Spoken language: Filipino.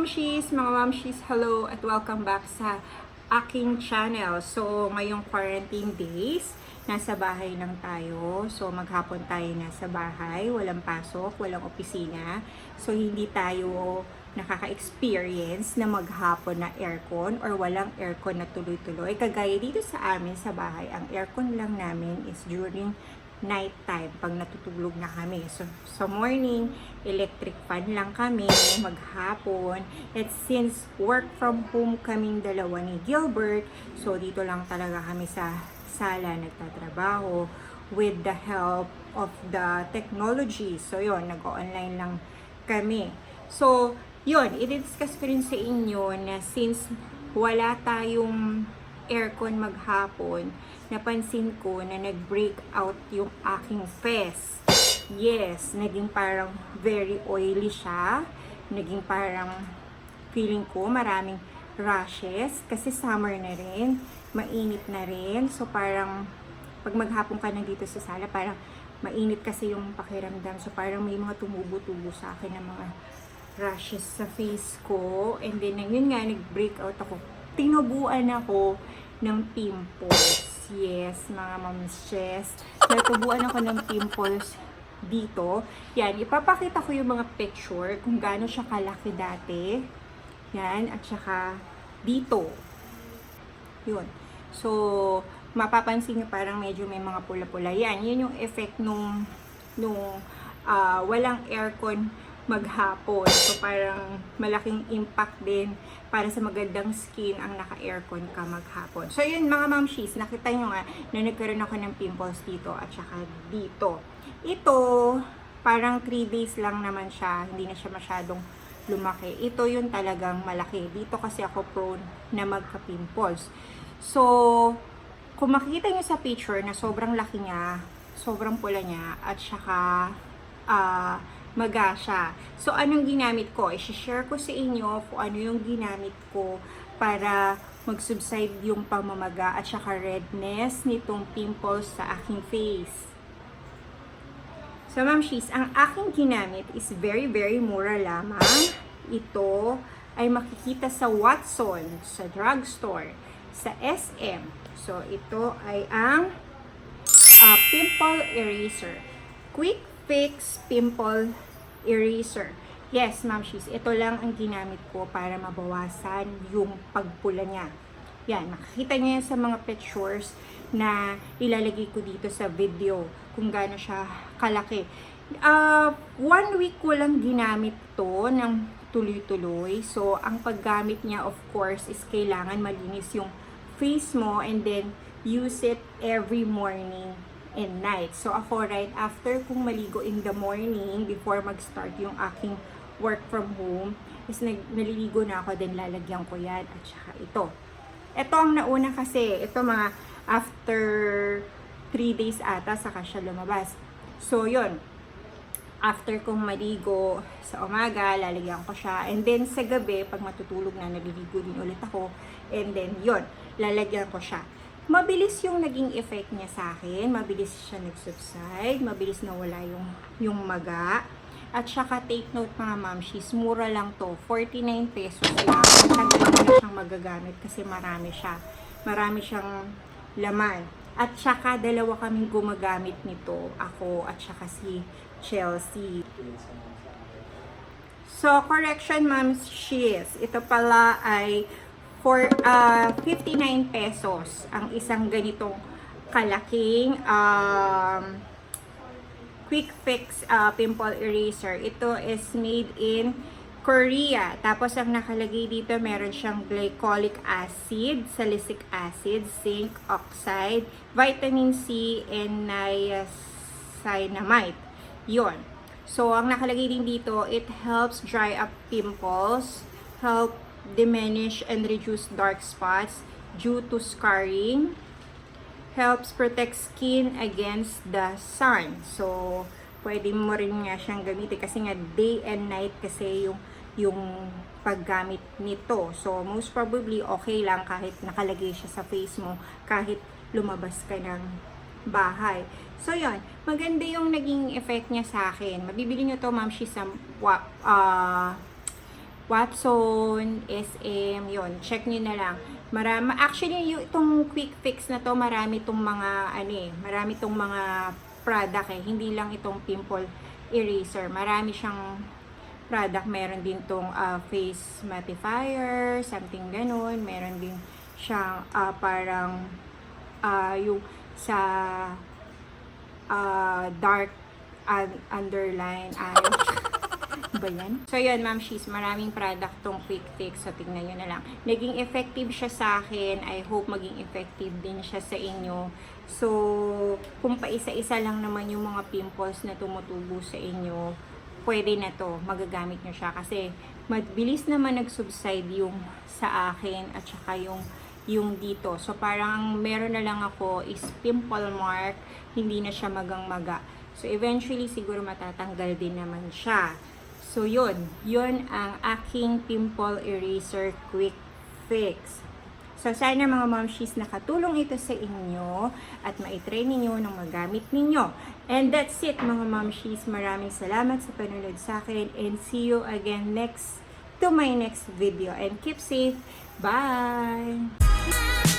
mga mamshis, hello at welcome back sa aking channel. So, ngayong quarantine days, nasa bahay lang tayo. So, maghapon tayo nasa bahay, walang pasok, walang opisina. So, hindi tayo nakaka-experience na maghapon na aircon or walang aircon na tuloy-tuloy. Kagaya dito sa amin sa bahay, ang aircon lang namin is during night time, pag natutulog na kami. So, sa morning, electric fan lang kami, maghapon. At since work from home kaming dalawa ni Gilbert, so dito lang talaga kami sa sala nagtatrabaho with the help of the technology. So, yon, nag-online lang kami. So, yon, i-discuss ko rin sa inyo na since wala tayong aircon maghapon, napansin ko na nag-break out yung aking face. Yes, naging parang very oily siya. Naging parang feeling ko maraming rashes kasi summer na rin, mainit na rin. So parang pag maghapon ka na dito sa sala, parang mainit kasi yung pakiramdam. So parang may mga tumubo-tubo sa akin ng mga rashes sa face ko. And then yun nga, nag-break out ako. Tinubuan ako ng pimples. Yes, mga mamshes. Natubuan ako ng pimples dito. Yan, ipapakita ko yung mga picture kung gaano siya kalaki dati. Yan, at saka dito. Yun. So, mapapansin nyo parang medyo may mga pula-pula. Yan, yun yung effect nung walang aircon maghapon. So, parang malaking impact din para sa magandang skin ang naka-aircon ka maghapon. So, yun mga mamshis, nakita nyo nga na nagkaroon ako ng pimples dito at saka dito. Ito, parang 3 days lang naman siya. Hindi na siya masyadong lumaki. Ito yung talagang malaki. Dito kasi ako prone na magka-pimples. So, kung makikita nyo sa picture na sobrang laki niya, sobrang pula niya, at saka maga siya. So, anong ginamit ko? I-share ko sa inyo kung ano yung ginamit ko para mag-subside yung pamamaga at saka redness nitong pimples sa aking face. So, mamshis, ang aking ginamit is very, very mura lamang. Ito ay makikita sa Watson, sa drugstore, sa SM. So, ito ay ang pimple eraser. Quick FIX Pimple Eraser. Yes, mamshis, ito lang ang ginamit ko para mabawasan yung pagpula niya. Yan, makikita niyo yan sa mga pictures na ilalagay ko dito sa video kung gaano siya kalaki. 1 week ko lang ginamit to ng tuloy-tuloy. So, ang paggamit niya, of course, is kailangan malinis yung face mo and then use it every morning and night. So, ako right after kung maligo in the morning, before mag-start yung aking work from home, is naliligo na ako, then lalagyan ko yan, at saka ito. Ito ang nauna kasi, ito mga after 3 days ata, saka siya lumabas. So, yun. After kong maligo sa umaga, lalagyan ko siya. And then, sa gabi, pag matutulog na, naliligo din ulit ako. And then, yun, lalagyan ko siya. Mabilis yung naging effect niya sa akin. Mabilis siya nag-subside. Mabilis nawala yung maga. At saka take note mga mamshis, mura lang to. 49 pesos lang. Tagal mo na siyang magagamit kasi marami siya. Marami siyang laman. At saka dalawa kaming gumagamit nito. Ako at saka si Chelsea. So, correction mamshis. Ito pala ay for 59 pesos ang isang ganitong kalaking quick fix pimple eraser. Ito is made in Korea. Tapos ang nakalagay dito, meron siyang glycolic acid, salicylic acid, zinc oxide, vitamin C, and niacinamide. Yon. So ang nakalagay din dito, it helps dry up pimples, help diminish and reduce dark spots due to scarring, helps protect skin against the sun. So, pwede mo rin nga siyang gamitin kasi nga day and night kasi yung paggamit nito. So, most probably okay lang kahit nakalagay siya sa face mo, kahit lumabas ka ng bahay. So, yun. Maganda yung naging effect niya sa akin. Mabibili nyo to, mamshi, sa Watson, SM, yon, check nyo na lang. Actually, itong quick fix na to, marami itong mga, marami itong mga product hindi lang itong pimple eraser. Marami siyang product. Meron din tong face mattifier, something ganun. Meron din siyang parang yung sa dark underline ba yan? So yun, Ma'am She's, maraming product tong quick fix. So tingnan nyo na lang. Naging effective siya sa akin. I hope maging effective din siya sa inyo. So, kung paisa-isa lang naman yung mga pimples na tumutubo sa inyo, pwede na to, magagamit nyo siya. Kasi, mabilis naman nag-subside yung sa akin at saka yung dito. So, parang meron na lang ako is pimple mark, hindi na siya magang-maga. So, eventually, siguro matatanggal din naman siya. So, yun ang aking pimple eraser quick fix. So, sana mga momshies nakatulong ito sa inyo at maitry ninyo nang magamit ninyo. And that's it mga momshies. Maraming salamat sa panonood sa akin and see you again to my next video. And keep safe. Bye!